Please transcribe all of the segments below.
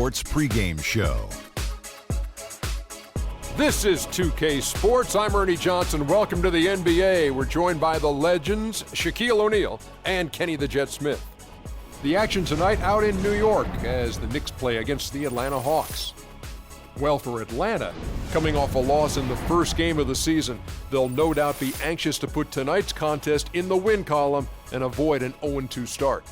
Sports pregame show. This is 2K Sports. I'm Ernie Johnson. Welcome to the NBA. We're joined by the legends Shaquille O'Neal and Kenny the Jet Smith. The action tonight out in New York as the Knicks play against the Atlanta Hawks. Well, for Atlanta, coming off a loss in the first game of the season, they'll no doubt be anxious to put tonight's contest in the win column and avoid an 0-2 start.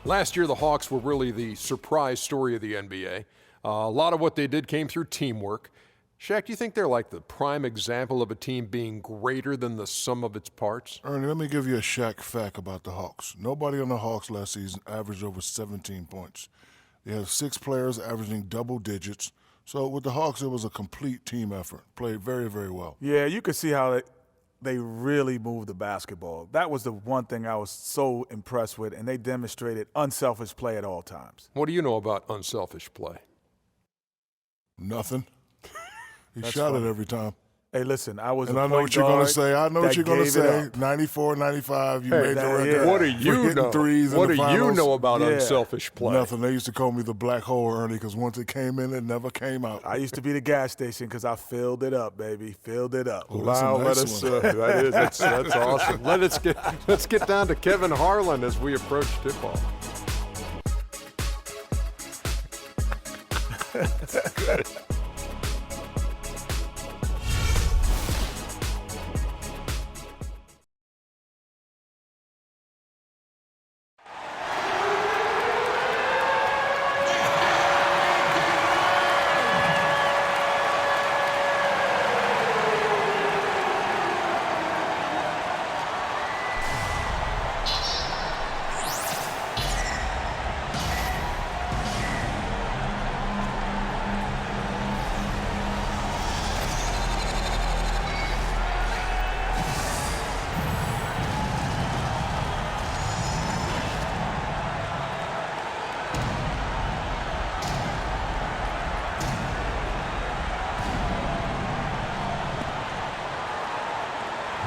Last year, the Hawks were really the surprise story of the NBA. A lot of what they did came through teamwork. Shaq, do you think they're like the prime example of a team being greater than the sum of its parts? Ernie, let me give you a Shaq fact about the Hawks. Nobody on the Hawks last season averaged over 17 points. They had 6 players averaging double digits. So with the Hawks, it was a complete team effort. Played very, very well. Yeah, you could see how they really moved the basketball. That was the one thing I was so impressed with, and they demonstrated unselfish play at all times. What do you know about unselfish play? Nothing. He shot it every time. Hey, listen, I was and a I know point what you're going to guard say. I know what that you're going to gave say. it up. 94, 95, you made the record. What do you know? Threes What in do the you finals. know about unselfish play? Nothing. They used to call me the black hole, Ernie, because once it came in, it never came out. I used to be the gas station because I filled it up, baby. Filled it up. Wow, that's awesome. Let's get down to Kevin Harlan as we approach tip-off. That's good.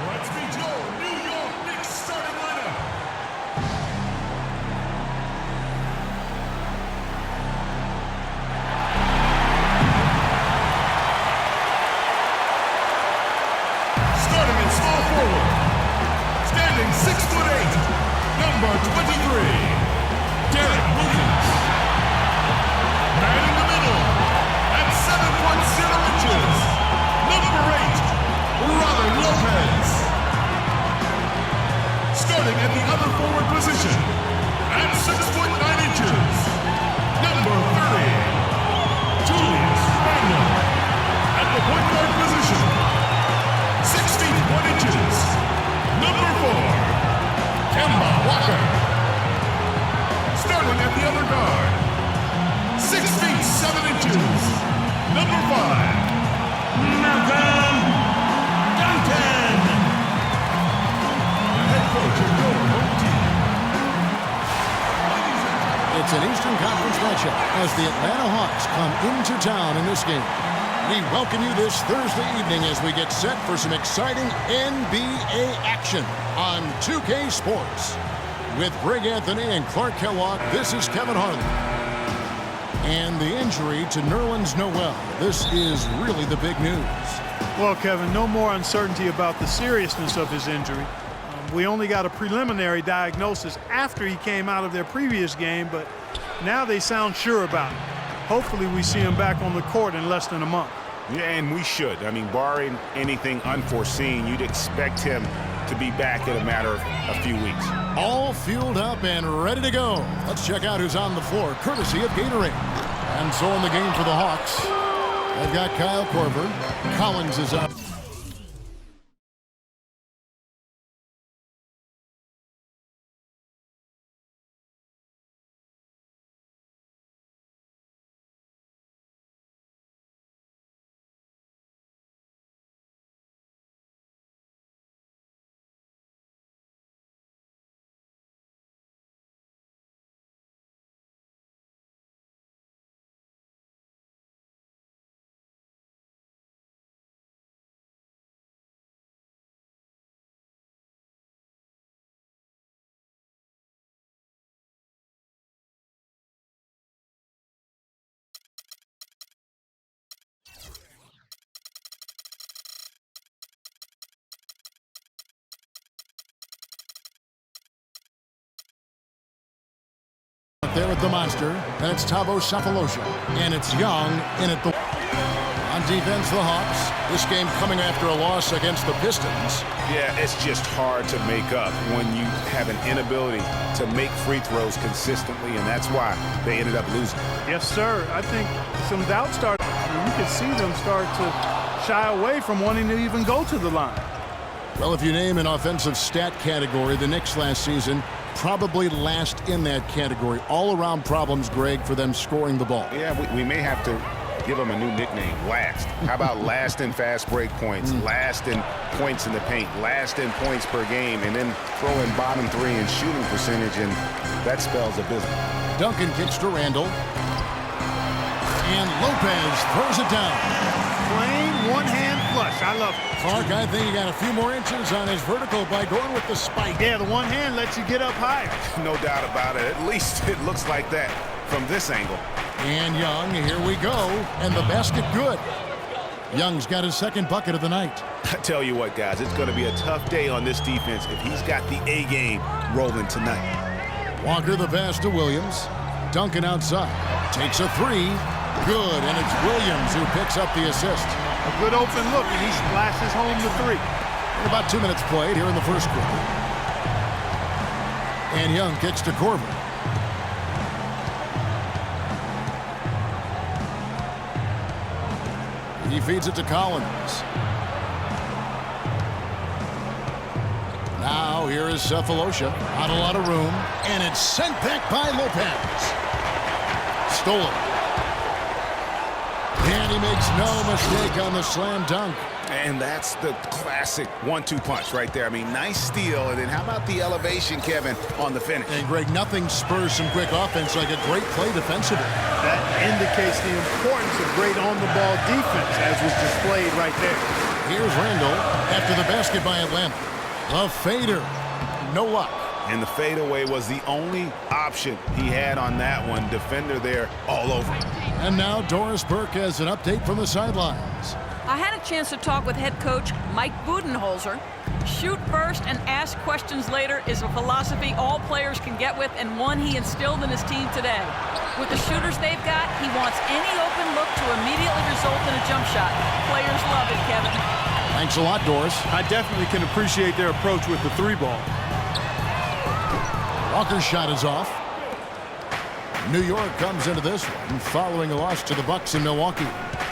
Let's meet your New York Knicks starting lineup. Starting in small forward, standing 6'8", number 23, Derek Williams. Man in the middle, at 7'0", number 8, Robert Lopez. Starting at the other forward position, at 6'9", number 30, Julius Randle. At the point guard position, 6 feet 1 inches, number 4, Kemba Walker. Starting at the other guard, 6 feet 7 inches, number 5, Malcolm Duncan. Head coach of your home team. It's an Eastern Conference matchup as the Atlanta Hawks come into town in this game. We welcome you this Thursday evening as we get set for some exciting NBA action on 2K Sports. With Greg Anthony and Clark Kellogg, this is Kevin Harlan. And the injury to Nerlens Noel. This is really the big news. Well, Kevin, no more uncertainty about the seriousness of his injury. We only got a preliminary diagnosis after he came out of their previous game, but now they sound sure about it. Hopefully we see him back on the court in less than a month. Yeah, and we should. I mean, barring anything unforeseen, you'd expect him to be back in a matter of a few weeks. All fueled up and ready to go. Let's check out who's on the floor, courtesy of Gatorade. And so in the game for the Hawks, they've got Kyle Korver. Collins is out. with the monster. That's Thabo Sefolosha. And it's Young in at the... On defense, the Hawks. This game coming after a loss against the Pistons. Yeah, it's just hard to make up when you have an inability to make free throws consistently, and that's why they ended up losing. Yes, sir. I think some doubt started. You could see them start to shy away from wanting to even go to the line. Well, if you name an offensive stat category, the Knicks last season probably last in that category. All-around problems, Greg, for them scoring the ball. Yeah, we may have to give them a new nickname, Last. How about last in fast break points, last in points in the paint, last in points per game, and then throw in bottom three in shooting percentage, and that spells a business. Duncan kicks to Randall. And Lopez throws it down. Plain one-hand flush. I love it. Clark, I think he got a few more inches on his vertical by going with the spike. Yeah, the one hand lets you get up higher. No doubt about it. At least it looks like that from this angle. And Young, here we go. And the basket good. Young's got his second bucket of the night. I tell you what, guys, it's going to be a tough day on this defense if he's got the A game rolling tonight. Walker the pass to Williams. Duncan outside. Takes a three. Good, and it's Williams who picks up the assist. A good open look, and he splashes home the three. And about 2 minutes played here in the first quarter. And Young kicks to Corbin. He feeds it to Collins. Now here is Sefolosha. Not a lot of room. And it's sent back by Lopez. Stolen. And he makes no mistake on the slam dunk. And that's the classic 1-2 punch right there. I mean, nice steal. And then how about the elevation, Kevin, on the finish? And, Greg, nothing spurs some quick offense like a great play defensively. That indicates the importance of great on-the-ball defense, as was displayed right there. Here's Randall after the basket by Atlanta. A fader. No luck. And the fadeaway was the only option he had on that one. Defender there all over. And now Doris Burke has an update from the sidelines. I had a chance to talk with head coach Mike Budenholzer. Shoot first and ask questions later is a philosophy all players can get with, and one he instilled in his team today. With the shooters they've got, he wants any open look to immediately result in a jump shot. Players love it, Kevin. Thanks a lot, Doris. I definitely can appreciate their approach with the three ball. Walker's shot is off. New York comes into this one following a loss to the Bucks in Milwaukee.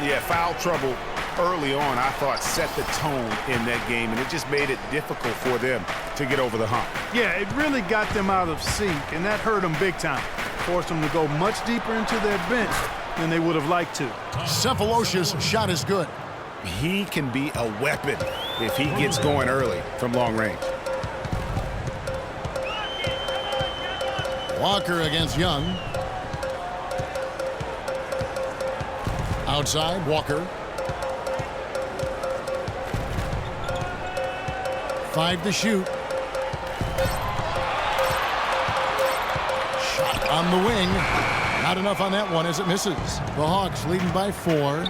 Yeah, foul trouble early on, I thought, set the tone in that game, and it just made it difficult for them to get over the hump. Yeah, it really got them out of sync, and that hurt them big time. Forced them to go much deeper into their bench than they would have liked to. Sefolosha's shot is good. He can be a weapon if he gets going early from long range. Walker against Young. Outside, Walker. 5 to shoot. Shot on the wing. Not enough on that one as it misses. The Hawks leading by 4.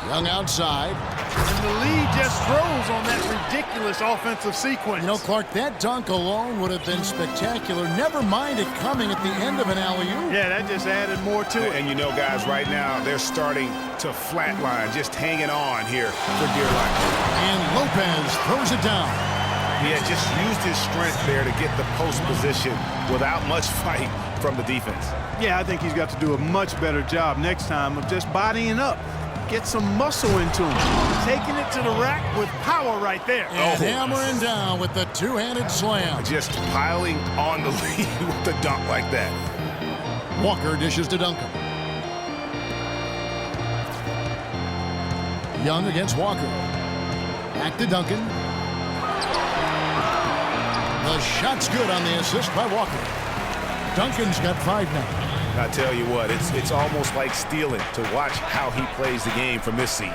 Young outside. And the lead just grows on that ridiculous offensive sequence. You know, Clark, that dunk alone would have been spectacular. Never mind it coming at the end of an alley-oop. Yeah, that just added more to it. And you know, guys, right now they're starting to flatline, just hanging on here for dear life. And Lopez throws it down. Yeah, just used his strength there to get the post position without much fight from the defense. Yeah, I think he's got to do a much better job next time of just bodying up. Get some muscle into him. Taking it to the rack with power right there. And hammering down with the two-handed slam. Just piling on the lead with the dunk like that. Walker dishes to Duncan. Young against Walker. Back to Duncan. The shot's good on the assist by Walker. Duncan's got 5 now. I tell you what, it's almost like stealing to watch how he plays the game from this seat.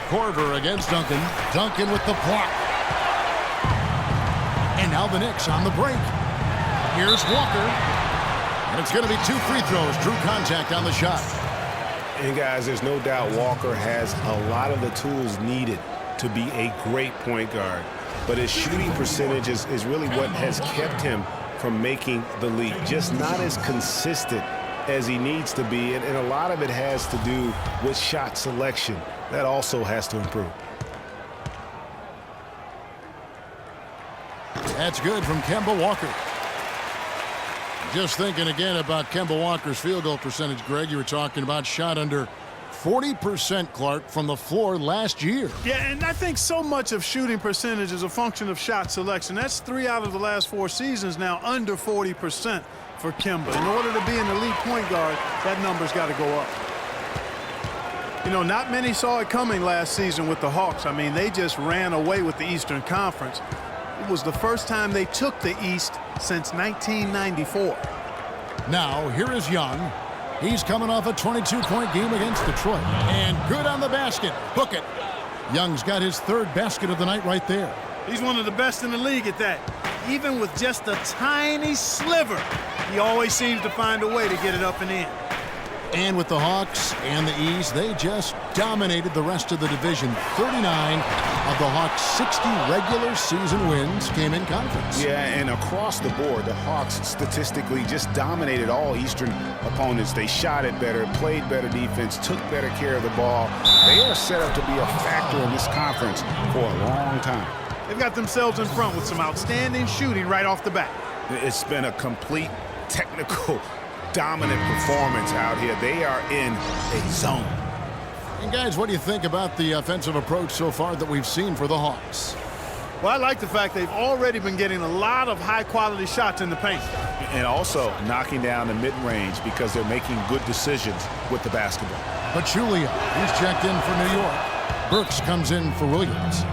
Korver against Duncan. Duncan with the block. And now the Knicks on the break. Here's Walker. And it's going to be 2 free throws. True contact on the shot. And guys, there's no doubt Walker has a lot of the tools needed to be a great point guard. but his shooting percentage is really what has kept him from making the league. Just not as consistent as he needs to be, and a lot of it has to do with shot selection. That also has to improve. That's good from Kemba Walker. Just thinking again about Kemba Walker's field goal percentage, Greg. You were talking about shot under 40%, Clark, from the floor last year. Yeah, and I think so much of shooting percentage is a function of shot selection. That's 3 out of the last 4 seasons now under 40% for Kemba. In order to be an elite point guard, that number's got to go up. You know, not many saw it coming last season with the Hawks. I mean, they just ran away with the Eastern Conference. It was the first time they took the East since 1994. Now, here is Young. He's coming off a 22-point game against Detroit. And good on the basket. Book it. Young's got his 3rd basket of the night right there. He's one of the best in the league at that. Even with just a tiny sliver, he always seems to find a way to get it up and in. And with the Hawks and the East, they just dominated the rest of the division. 39 of the Hawks' 60 regular season wins came in conference. Yeah, and across the board, the Hawks statistically just dominated all Eastern opponents. They shot it better, played better defense, took better care of the ball. They are set up to be a factor in this conference for a long time. They've got themselves in front with some outstanding shooting right off the bat. It's been a complete technical dominant performance out here. They are in a zone. And guys, what do you think about the offensive approach so far that we've seen for the Hawks? Well, I like the fact they've already been getting a lot of high-quality shots in the paint. And also knocking down the mid-range because they're making good decisions with the basketball. But Julia, he's checked in for New York. Burks comes in for Williams.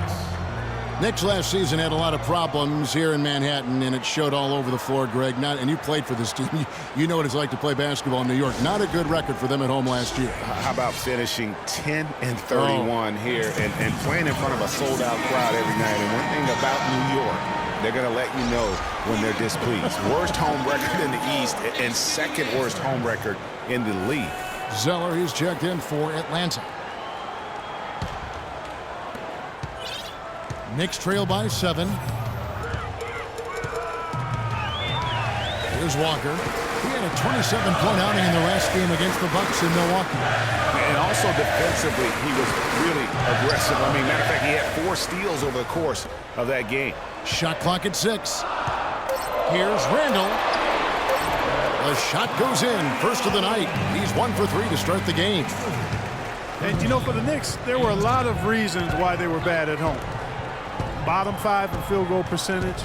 Knicks last season had a lot of problems here in Manhattan, and it showed all over the floor, Greg. And you played for this team. You know what it's like to play basketball in New York. Not a good record for them at home last year. How about finishing 10-31 here and playing in front of a sold-out crowd every night? And one thing about New York, they're going to let you know when they're displeased. Worst home record in the East and 2nd worst home record in the league. Zeller, he's checked in for Atlanta. Knicks trail by 7. Here's Walker. He had a 27-point outing in the last game against the Bucks in Milwaukee. And also defensively, he was really aggressive. I mean, matter of fact, he had 4 steals over the course of that game. Shot clock at 6. Here's Randall. The shot goes in. First of the night. He's 1 for 3 to start the game. And, you know, for the Knicks, there were a lot of reasons why they were bad at home. Bottom 5 in field goal percentage,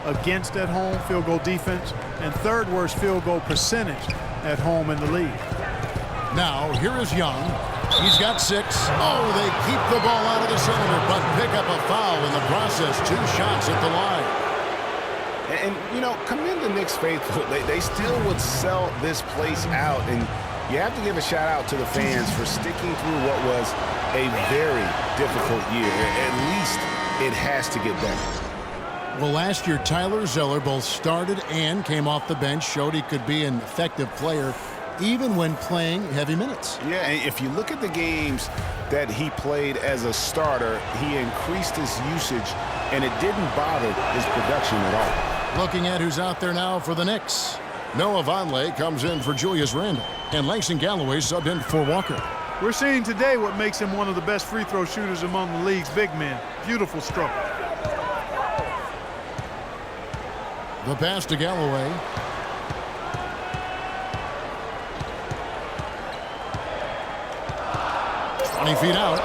against at home field goal defense, and 3rd worst field goal percentage at home in the league. Now, here is Young. He's got 6. Oh, they keep the ball out of the cylinder, but pick up a foul in the process. 2 shots at the line. And you know, commend the Knicks faithful. They still would sell this place out. And you have to give a shout out to the fans for sticking through what was a very difficult year. At least it has to get better. Well, last year, Tyler Zeller both started and came off the bench, showed he could be an effective player even when playing heavy minutes. Yeah, and if you look at the games that he played as a starter, he increased his usage, and it didn't bother his production at all. Looking at who's out there now for the Knicks. Noah Vonleh comes in for Julius Randle, and Langston Galloway subbed in for Walker. We're seeing today what makes him one of the best free throw shooters among the league's big men. Beautiful stroke. The pass to Galloway. "20 feet out.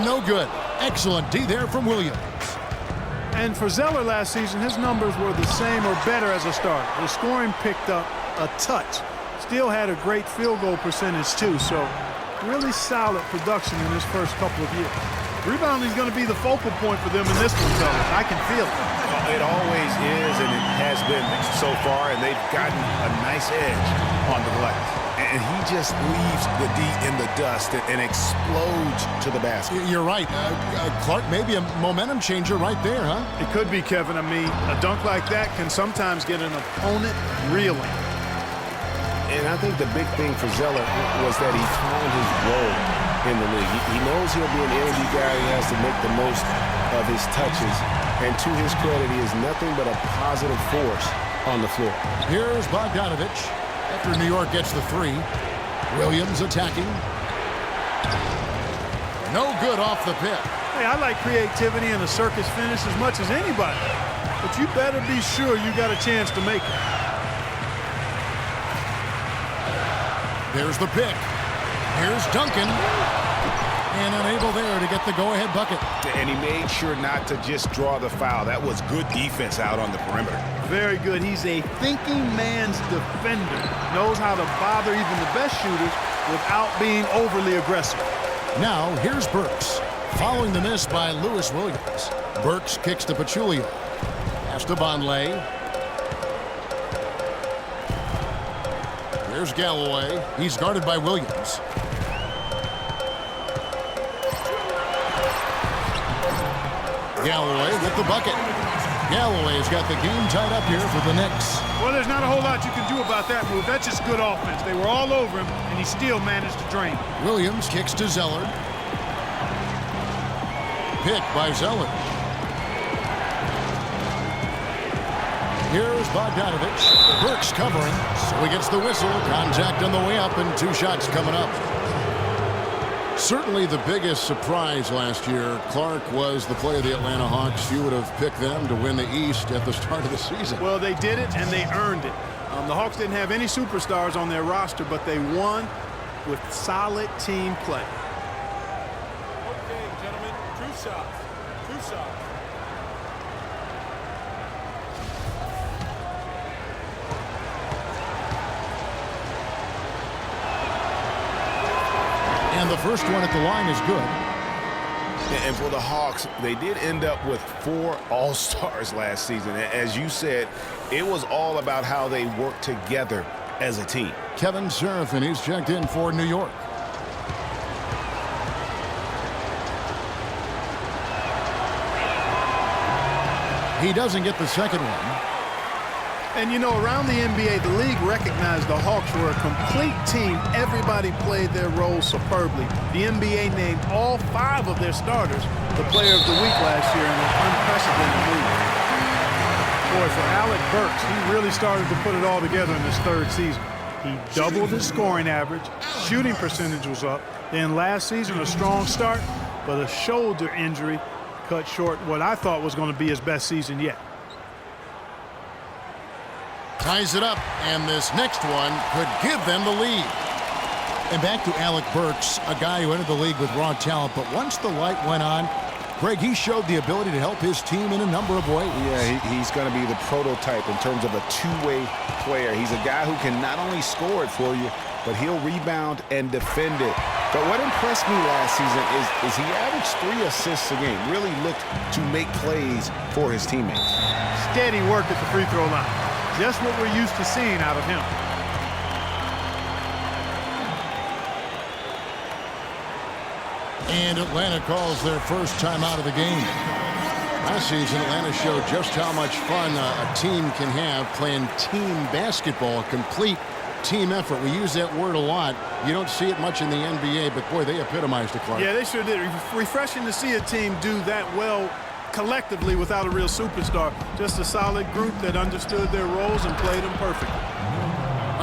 No good. Excellent D there from Williams. And for Zeller last season, his numbers were the same or better as a starter. His scoring picked up a touch. Still had a great field goal percentage too, so really solid production in his first couple of years. Rebounding is going to be the focal point for them in this one, fellas. I can feel it. It always is, and it has been so far, and they've gotten a nice edge on the glass. And he just leaves the D in the dust and explodes to the basket. You're right. Clark, maybe a momentum changer right there, huh? It could be, Kevin. I mean, a dunk like that can sometimes get an opponent reeling. And I think the big thing for Zeller was that he found his role in the league. He knows he'll be an energy guy. He has to make the most of his touches. And to his credit, he is nothing but a positive force on the floor. Here's Bogdanovic after New York gets the three. Williams attacking. No good off the pick. Hey, I like creativity and a circus finish as much as anybody. But you better be sure you got a chance to make it. There's the pick. Here's Duncan. And unable there to get the go-ahead bucket. And he made sure not to just draw the foul. That was good defense out on the perimeter. Very good. He's a thinking man's defender. Knows how to bother even the best shooters without being overly aggressive. Now, here's Burks. Following the miss by Lewis Williams. Burks kicks to Pachulia. Pass to Vonleh. There's Galloway. He's guarded by Williams. Galloway with the bucket. Galloway's got the game tied up here for the Knicks. Well, there's not a whole lot you can do about that move. That's just good offense. They were all over him, and he still managed to drain. Williams kicks to Zeller. Pick by Zeller. Here's Bogdanovic. Burks covering, so he gets the whistle. Contact on the way up, and 2 shots coming up. Certainly the biggest surprise last year, Clark, was the play of the Atlanta Hawks. You would have picked them to win the East at the start of the season. Well, they did it, and they earned it. The Hawks didn't have any superstars on their roster, but they won with solid team play. Okay, gentlemen, 2 shots. 2 shots. And the first one at the line is good. And for the Hawks, they did end up with 4 All-Stars last season. As you said, it was all about how they worked together as a team. Kevin Seraphin, he's checked in for New York. He doesn't get the second one. And, you know, around the NBA, the league recognized the Hawks were a complete team. Everybody played their roles superbly. The NBA named all 5 of their starters the player of the week last year in an unprecedented move. Boy, for Alec Burks, he really started to put it all together in his 3rd season. He doubled his scoring average. Shooting percentage was up. Then last season, a strong start, but a shoulder injury cut short what I thought was going to be his best season yet. Ties it up, and this next one could give them the lead. And back to Alec Burks, a guy who entered the league with raw talent, but once the light went on, Greg, he showed the ability to help his team in a number of ways. Yeah, he's going to be the prototype in terms of a two-way player. He's a guy who can not only score it for you, but he'll rebound and defend it. But what impressed me last season is he averaged 3 assists a game, really looked to make plays for his teammates. Steady work at the free throw line. Just what we're used to seeing out of him. And Atlanta calls their first time out of the game. Last season, Atlanta showed just how much fun a team can have playing team basketball, a complete team effort. We use that word a lot. You don't see it much in the NBA, but boy, they epitomized it, Clark. Yeah, they sure did. Refreshing to see a team do that well collectively without a real superstar. Just a solid group that understood their roles and played them perfectly.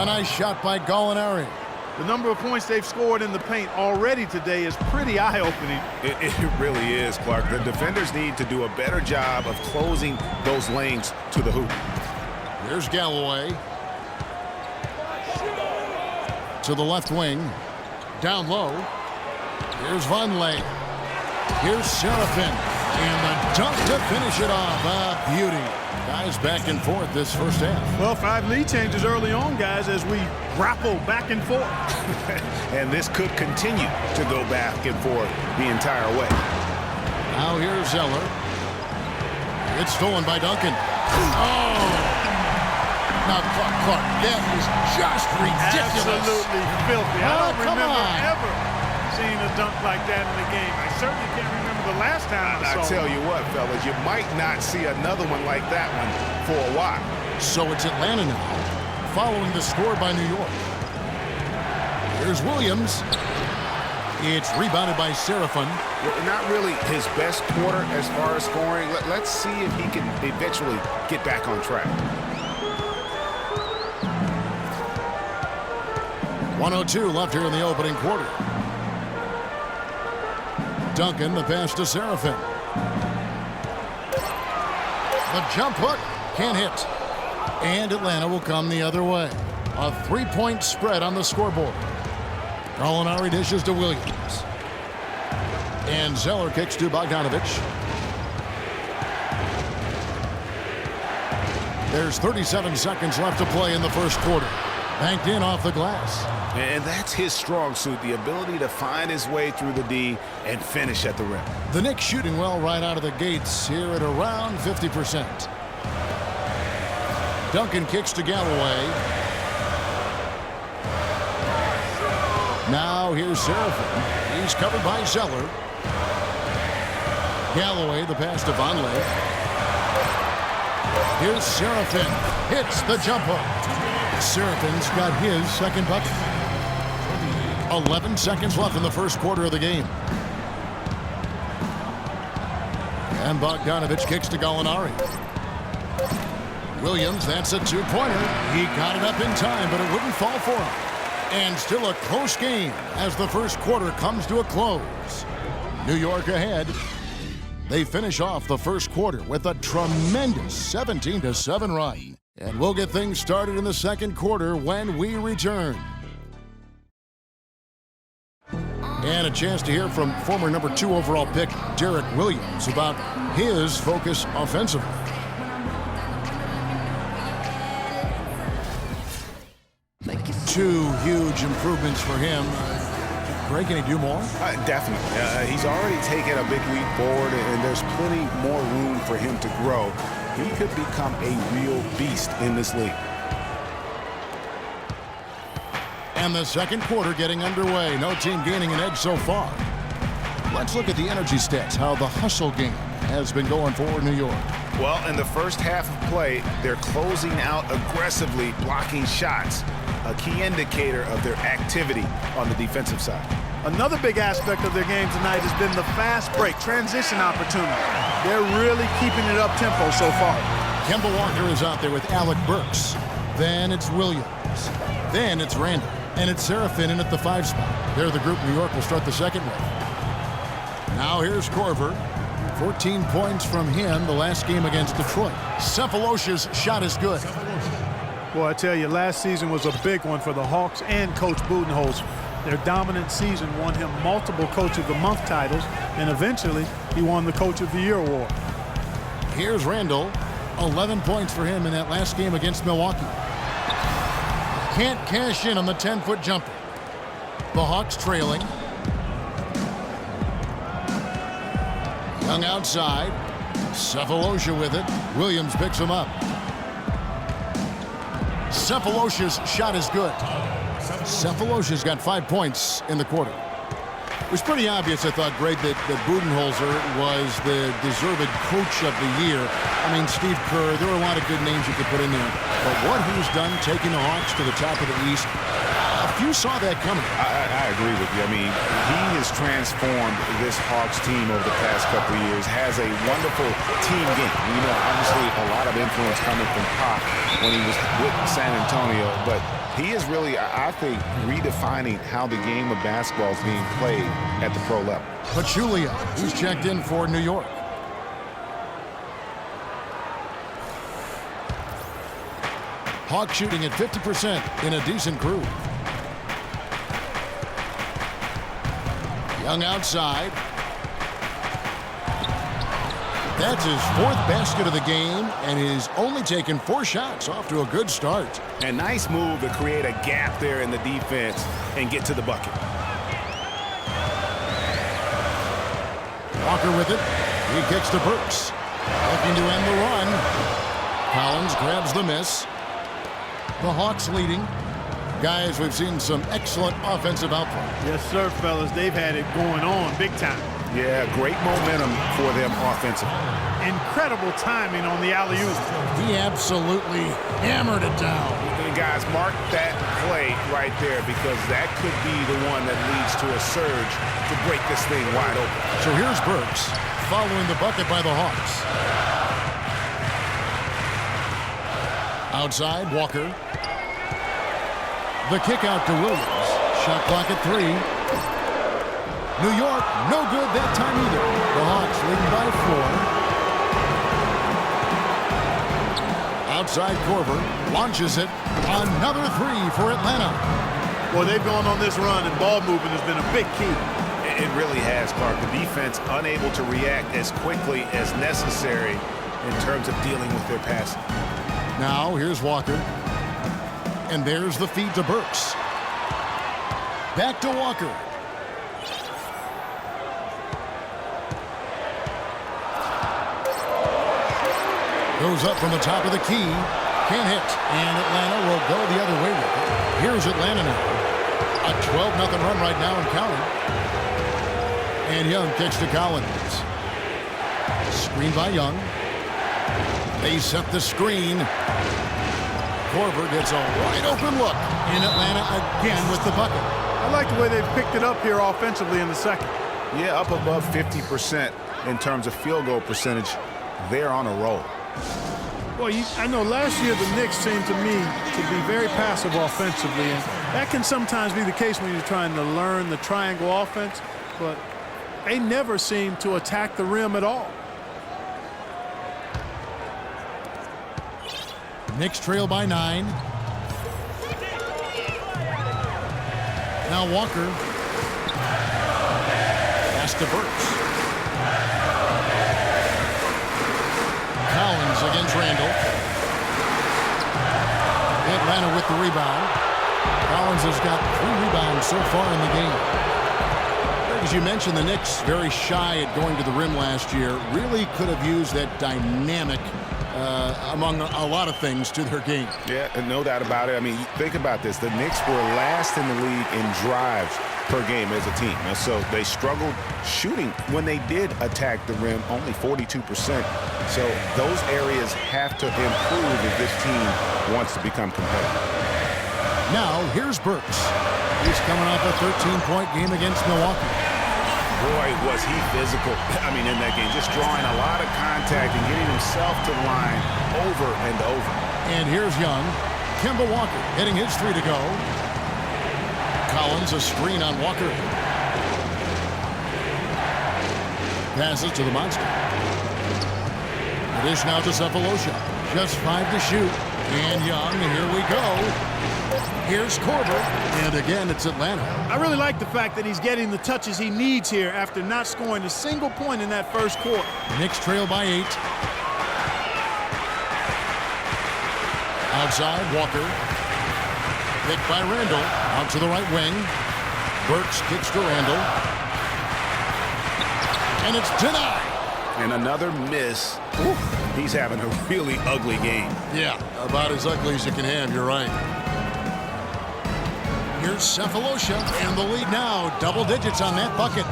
A nice shot by Gallinari. The number of points they've scored in the paint already today is pretty eye-opening. It really is, Clark. The defenders need to do a better job of closing those lanes to the hoop. Here's Galloway. To the left wing. Down low. Here's Vonleh. Here's Seraphin. And the dunk to finish it off. A beauty. Guys back and forth this first half. Well, 5 lead changes early on, guys, as we grapple back and forth. And this could continue to go back and forth the entire way. Now here's Zeller. It's stolen by Duncan. Oh! Now, Clark, that is just ridiculous. Absolutely filthy. I don't remember ever seeing a dunk like that in the game. I certainly can't remember the last time I saw it. I tell you what, fellas, you might not see another one like that one for a while. So it's Atlanta now, following the score by New York. Here's Williams. It's rebounded by Seraphin. Not really his best quarter as far as scoring. Let's see if he can eventually get back on track. 1:02 left here in the opening quarter. Duncan, the pass to Seraphin. The jump hook can't hit. And Atlanta will come the other way. A 3-point spread on the scoreboard. Gallinari dishes to Williams. And Zeller kicks to Bogdanovic. There's 37 seconds left to play in the first quarter. Banked in off the glass. And that's his strong suit, the ability to find his way through the D and finish at the rim. The Knicks shooting well right out of the gates here at around 50%. Duncan kicks to Galloway. Now here's Seraphin. He's covered by Zeller. Galloway, the pass to Vonleh. Here's Seraphin. Hits the jump hook. Seraphin's got his second bucket. 11 seconds left in the first quarter of the game. And Bogdanovic kicks to Gallinari. Williams, that's a two-pointer. He got it up in time, but it wouldn't fall for him. And still a close game as the first quarter comes to a close. New York ahead. They finish off the first quarter with a tremendous 17-7 run. And we'll get things started in the second quarter when we return. And a chance to hear from former number 2 overall pick Derek Williams about his focus offensively. Two huge improvements for him. Greg, can he do more? Definitely. He's already taken a big leap forward, and there's plenty more room for him to grow. He could become a real beast in this league. And the second quarter getting underway. No team gaining an edge so far. Let's look at the energy stats, how the hustle game has been going for New York. Well, in the first half of play, they're closing out aggressively, blocking shots, a key indicator of their activity on the defensive side. Another big aspect of their game tonight has been the fast break, transition opportunity. They're really keeping it up-tempo so far. Kemba Walker is out there with Alec Burks. Then it's Williams. Then it's Randall. And it's Seraphin in at the 5 spot. They're the group New York will start the second with. Now here's Korver. 14 points from him the last game against Detroit. Cephalosha's shot is good. Boy, I tell you, last season was a big one for the Hawks and Coach Budenholzer. Their dominant season won him multiple Coach of the Month titles, and eventually he won the Coach of the Year award. Here's Randall. 11 points for him in that last game against Milwaukee. Can't cash in on the 10-foot jumper. The Hawks trailing. Young outside. Cephalosha with it. Williams picks him up. Cephalosha's shot is good. Cephalosha's got 5 points in the quarter. It was pretty obvious, I thought, Greg, that Budenholzer was the deserved coach of the year. I mean, Steve Kerr, there were a lot of good names you could put in there. But what he's done, taking the Hawks to the top of the East, a few saw that coming. I agree with you. I mean, he has transformed this Hawks team over the past couple of years, has a wonderful team game. You know, obviously a lot of influence coming from Pop when he was with San Antonio, but he is really, I think, redefining how the game of basketball is being played at the pro level. Pachulia, who's checked in for New York. Hawks shooting at 50% in a decent groove. Young outside. That's his 4th basket of the game, and he's only taken 4 shots. Off to a good start. A nice move to create a gap there in the defense and get to the bucket. Walker with it. He kicks to Burks. Looking to end the run. Collins grabs the miss. The Hawks leading. Guys, we've seen some excellent offensive output. Yes, sir, fellas. They've had it going on big time. Yeah, great momentum for them offensively. incredible timing on the alley-oop. He absolutely hammered it down. And guys, mark that play right there because that could be the one that leads to a surge to break this thing wide open. So here's Burks following the bucket by the Hawks. Outside, Walker. The kick out to Williams. Shot clock at 3. New York, no good that time either. The Hawks leading by 4. Outside, Korver launches it. Another 3 for Atlanta. Well, they've gone on this run, and ball movement has been a big key. It really has, Clark. The defense unable to react as quickly as necessary in terms of dealing with their passing. Now, here's Walker. And there's the feed to Burks. Back to Walker. Goes up from the top of the key. Can't hit. And Atlanta will go the other way with it. Here's Atlanta now. A 12-0 run right now and counting. And Young kicks to Collins. Screen by Young. They set the screen. Korver gets a wide open look. And Atlanta again with the bucket. I like the way they've picked it up here offensively in the second. Yeah, up above 50% in terms of field goal percentage. They're on a roll. Well, I know last year the Knicks seemed to me to be very passive offensively, and that can sometimes be the case when you're trying to learn the triangle offense, but they never seem to attack the rim at all. Knicks trail by 9. Now Walker. Pass to Burks. Collins against Randall. Atlanta with the rebound. Collins has got 3 rebounds so far in the game. As you mentioned, the Knicks very shy at going to the rim last year. Really could have used that dynamic among a lot of things to their game. Yeah, no doubt about it. I mean, think about this. The Knicks were last in the league in drives per game as a team. And so they struggled shooting when they did attack the rim, only 42%. So those areas have to improve if this team wants to become competitive. Now, here's Burks. He's coming off a 13-point game against Milwaukee. Boy, was he physical. I mean, in that game, just drawing a lot of contact and getting himself to the line over and over. And here's Young. Kemba Walker hitting his 3 to go. Collins, a screen on Walker. Passes to the monster. The dish now to Cephalosha. Just 5 to shoot. And Young, here we go. Here's Korver. And again, it's Atlanta. I really like the fact that he's getting the touches he needs here after not scoring a single point in that first quarter. Knicks trail by 8. Outside, Walker. Picked by Randall. Out to the right wing. Burks kicks to Randall. And it's denied. And another miss. Oof. He's having a really ugly game. Yeah, about as ugly as you can have, you're right. Here's Cephalosha, and the lead now, double digits on that bucket.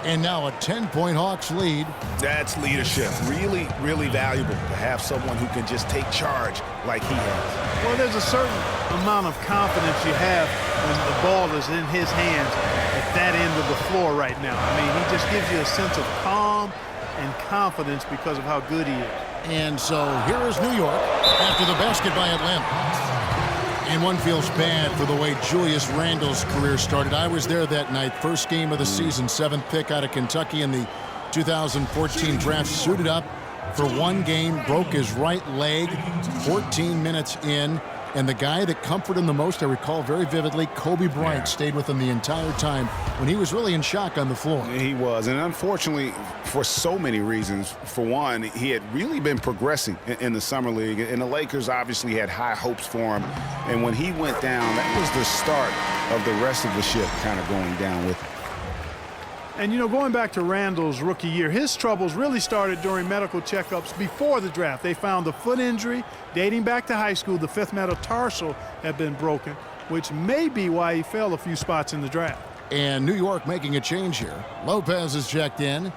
And now a 10-point Hawks lead. That's leadership. Really, really valuable to have someone who can just take charge like he has. Well, there's a certain amount of confidence you have when the ball is in his hands at that end of the floor right now. I mean, he just gives you a sense of calm and confidence because of how good he is. And so here is New York after the basket by Atlanta. And one feels bad for the way Julius Randle's career started. I was there that night, first game of the season, 7th pick out of Kentucky in the 2014 draft. Suited up for one game, broke his right leg 14 minutes in. And the guy that comforted him the most, I recall very vividly, Kobe Bryant stayed with him the entire time when he was really in shock on the floor. He was, and unfortunately, for so many reasons. For one, he had really been progressing in the Summer League, and the Lakers obviously had high hopes for him. And when he went down, that was the start of the rest of the ship kind of going down with him. And, you know, going back to Randall's rookie year, his troubles really started during medical checkups before the draft. They found a foot injury dating back to high school. The 5th metatarsal had been broken, which may be why he fell a few spots in the draft. And New York making a change here. Lopez is checked in.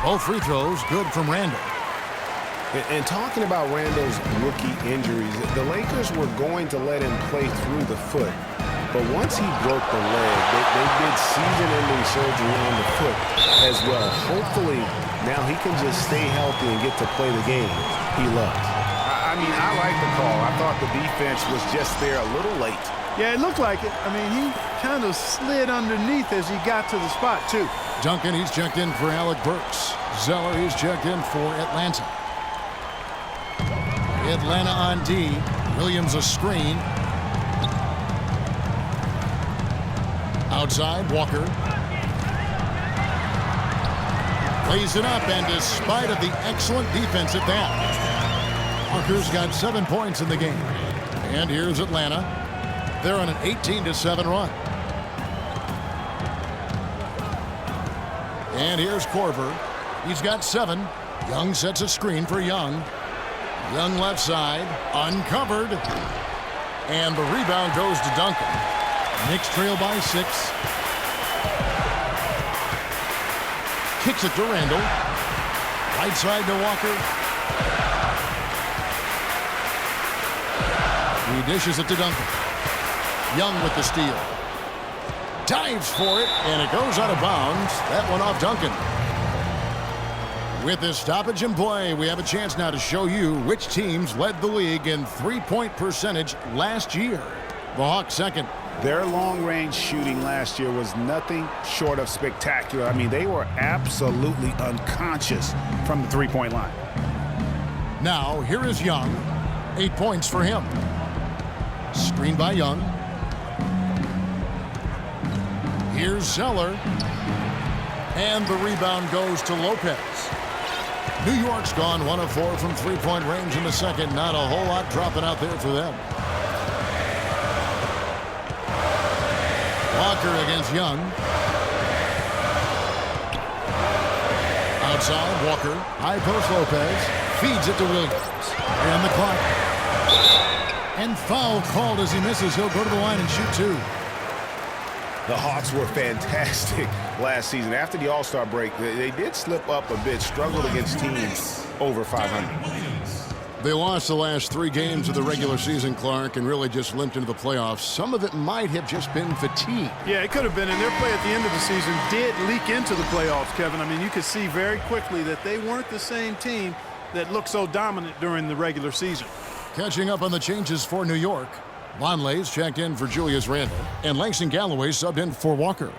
Both free throws good from Randall. And talking about Randall's rookie injuries, the Lakers were going to let him play through the foot. But once he broke the leg, they did season-ending surgery on the foot as well. Hopefully, now he can just stay healthy and get to play the game he loves. I mean, I like the call. I thought the defense was just there a little late. Yeah, it looked like it. I mean, he kind of slid underneath as he got to the spot, too. Duncan, he's checked in for Alec Burks. Zeller, he's checked in for Atlanta. Atlanta on D. Williams a screen. Outside, Walker. Plays it up, and despite of the excellent defense at that, Walker's got 7 points in the game. And here's Atlanta. They're on an 18-7 run. And here's Korver. He's got 7. Young sets a screen for Young. Young left side, uncovered. And the rebound goes to Duncan. Knicks trail by 6. Kicks it to Randall. Right side to Walker. He dishes it to Duncan. Young with the steal. Dives for it, and it goes out of bounds. That one off Duncan. With this stoppage in play, we have a chance now to show you which teams led the league in three-point percentage last year. The Hawks second. Their long-range shooting last year was nothing short of spectacular. I mean, they were absolutely unconscious from the three-point line. Now, here is Young. 8 points for him. Screen by Young. Here's Zeller. And the rebound goes to Lopez. New York's gone 1 of 4 from three-point range in the second. Not a whole lot dropping out there for them. Walker against Young. Outside, Walker. High post Lopez. Feeds it to Williams. And the clock. And foul called as he misses. He'll go to the line and shoot 2. The Hawks were fantastic last season. After the All-Star break, they did slip up a bit, struggled against teams over 500. They lost the last 3 games of the regular season, Clark, and really just limped into the playoffs. Some of it might have just been fatigue. Yeah, it could have been, and their play at the end of the season did leak into the playoffs, Kevin. I mean, you could see very quickly that they weren't the same team that looked so dominant during the regular season. Catching up on the changes for New York. Vonleh's checked in for Julius Randle, and Langston Galloway subbed in for Walker.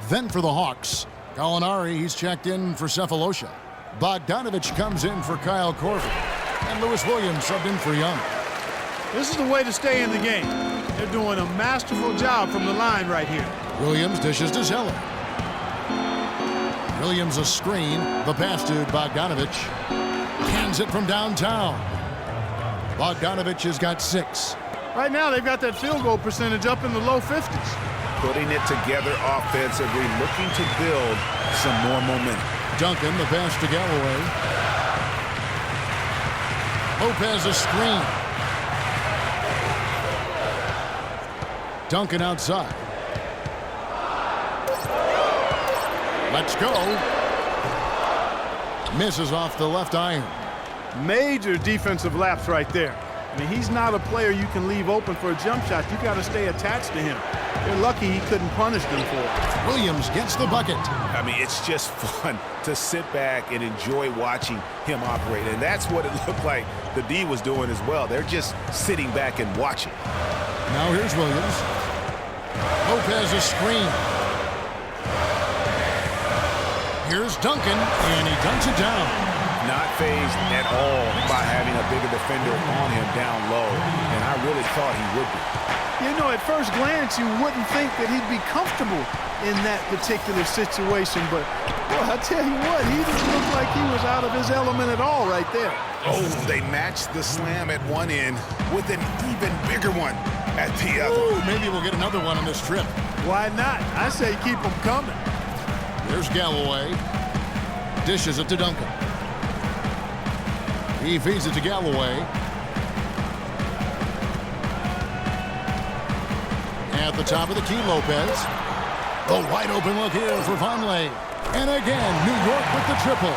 Then for the Hawks, Gallinari, he's checked in for Cephalosha. Bogdanovic comes in for Kyle Korver, and Lewis Williams subbed in for Young. This is the way to stay in the game. They're doing a masterful job from the line right here. Williams dishes to Zeller. Williams a screen, the pass to Bogdanovic. Hands it from downtown. Bogdanovic has got 6. Right now, they've got that field goal percentage up in the low 50s. Putting it together offensively, looking to build some more momentum. Duncan, the pass to Galloway. Lopez a screen. Duncan outside. Let's go. Misses off the left iron. Major defensive lapse right there. I mean, he's not a player you can leave open for a jump shot. You got to stay attached to him. They're lucky he couldn't punish them for it. Williams gets the bucket. I mean, it's just fun to sit back and enjoy watching him operate. And that's what it looked like the D was doing as well. They're just sitting back and watching. Now here's Williams. Lopez a screen. Here's Duncan, and he dunks it down. Not fazed at all by having a bigger defender on him down low, and I really thought he would be. You know, at first glance, you wouldn't think that he'd be comfortable in that particular situation, but, well, I tell you what, he didn't look like he was out of his element at all right there. Oh, they matched the slam at one end with an even bigger one at the other. Ooh, maybe we'll get another one on this trip. Why not? I say keep them coming. There's Galloway. Dishes it to Duncan. He feeds it to Galloway. At the top of the key, Lopez. The wide open look here for Vonleh. And again, New York with the triple.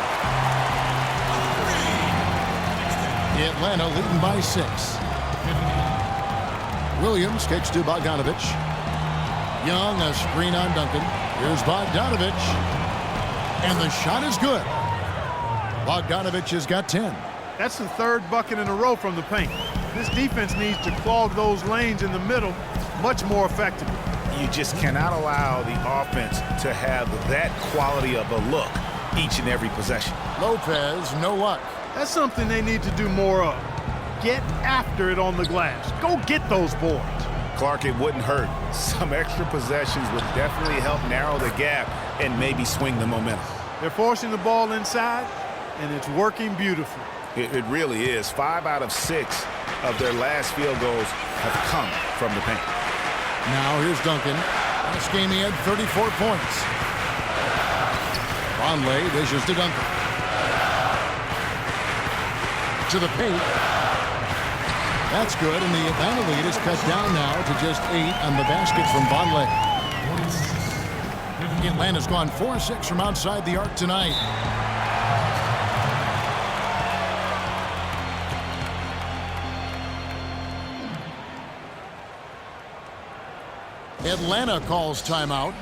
Atlanta leading by 6. Williams kicks to Bogdanovic. Young, a screen on Duncan. Here's Bogdanovic. And the shot is good. Bogdanovic has got 10. That's the third bucket in a row from the paint. This defense needs to clog those lanes in the middle much more effectively. You just cannot allow the offense to have that quality of a look each and every possession. Lopez, no luck. That's something they need to do more of. Get after it on the glass. Go get those boards. Clark, it wouldn't hurt. Some extra possessions would definitely help narrow the gap and maybe swing the momentum. They're forcing the ball inside, and it's working beautifully. It really is. 5 out of 6 of their last field goals have come from the paint. Now here's Duncan. Last game he had 34 points. Vonleh dishes to Duncan. To the paint. That's good, and the Atlanta lead is cut down now to just 8 on the basket from Vonleh. Atlanta's gone 4-6 from outside the arc tonight. Atlanta calls timeout.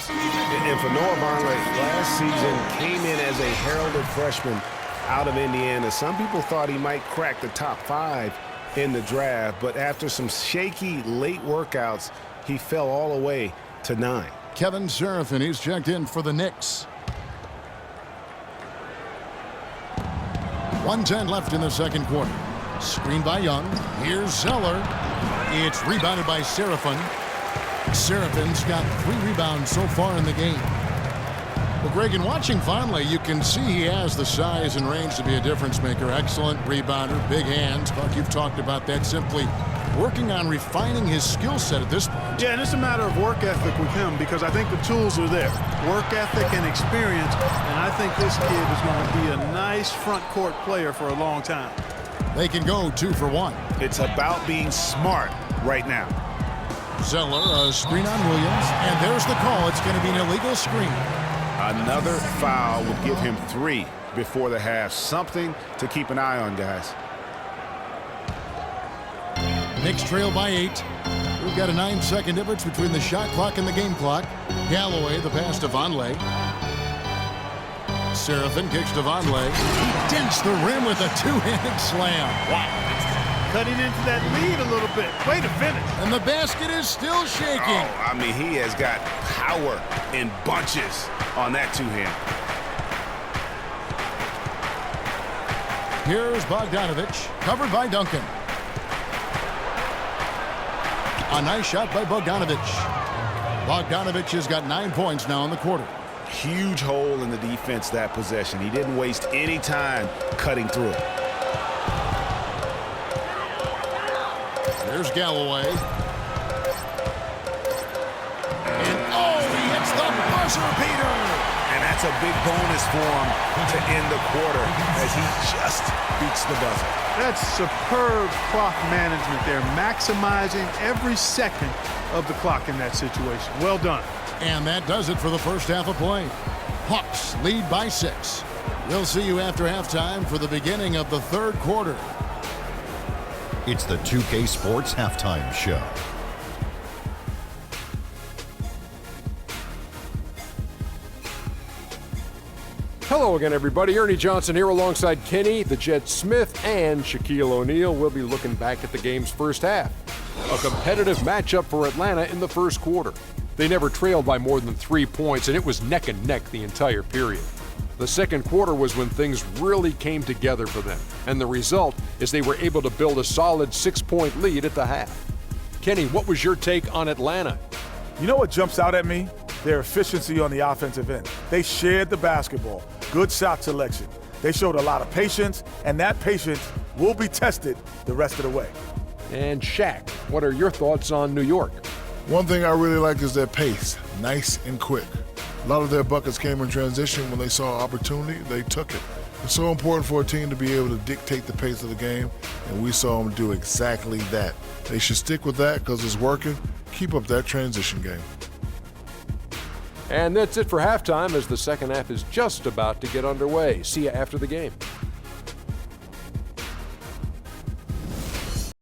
And for Noah Vonleh, last season came in as a heralded freshman out of Indiana. Some people thought he might crack the top 5 in the draft, but after some shaky late workouts, he fell all the way to 9. Kevin Seraphin, he's checked in for the Knicks. 1:10 left in the second quarter. Screen by Young. Here's Zeller. It's rebounded by Seraphin. Seraphin's got 3 rebounds so far in the game. Well, Greg, in watching Vonleh, you can see he has the size and range to be a difference maker. Excellent rebounder, big hands. Buck, you've talked about that. Simply working on refining his skill set at this point. Yeah, and it's a matter of work ethic with him because I think the tools are there. Work ethic and experience, and I think this kid is going to be a nice front court player for a long time. They can go 2 for 1. It's about being smart right now. Zeller, a screen on Williams, and there's the call. It's going to be an illegal screen. Another foul would give him 3 before the half. Something to keep an eye on, guys. Knicks trail by 8. We've got a 9-second difference between the shot clock and the game clock. Galloway, the pass to Vonleh. Seraphin kicks to Vonleh. He dents the rim with a 2-handed slam. Wow. Cutting into that lead a little bit. Way to finish. And the basket is still shaking. Oh, I mean, he has got power in bunches on that 2-hand. Here's Bogdanovic, covered by Duncan. A nice shot by Bogdanovic. Bogdanovic has got 9 points now in the quarter. Huge hole in the defense that possession. He didn't waste any time cutting through it. There's Galloway. And he hits the buzzer beater. And that's a big bonus for him to end the quarter as he just beats the buzzer. That's superb clock management there, maximizing every second of the clock in that situation. Well done. And that does it for the first half of play. Hawks lead by 6. We'll see you after halftime for the beginning of the third quarter. It's the 2K Sports Halftime Show. Hello again, everybody. Ernie Johnson here alongside Kenny, the Jet Smith, and Shaquille O'Neal. We'll be looking back at the game's first half. A competitive matchup for Atlanta in the first quarter. They never trailed by more than 3 points, and it was neck and neck the entire period. The second quarter was when things really came together for them, and the result is they were able to build a solid 6-point lead at the half. Kenny, what was your take on Atlanta? You know what jumps out at me? Their efficiency on the offensive end. They shared the basketball. Good shot selection. They showed a lot of patience, and that patience will be tested the rest of the way. And Shaq, what are your thoughts on New York? One thing I really like is their pace, nice and quick. A lot of their buckets came in transition. When they saw opportunity, they took it. It's so important for a team to be able to dictate the pace of the game, and we saw them do exactly that. They should stick with that because it's working. Keep up that transition game. And that's it for halftime as the second half is just about to get underway. See you after the game.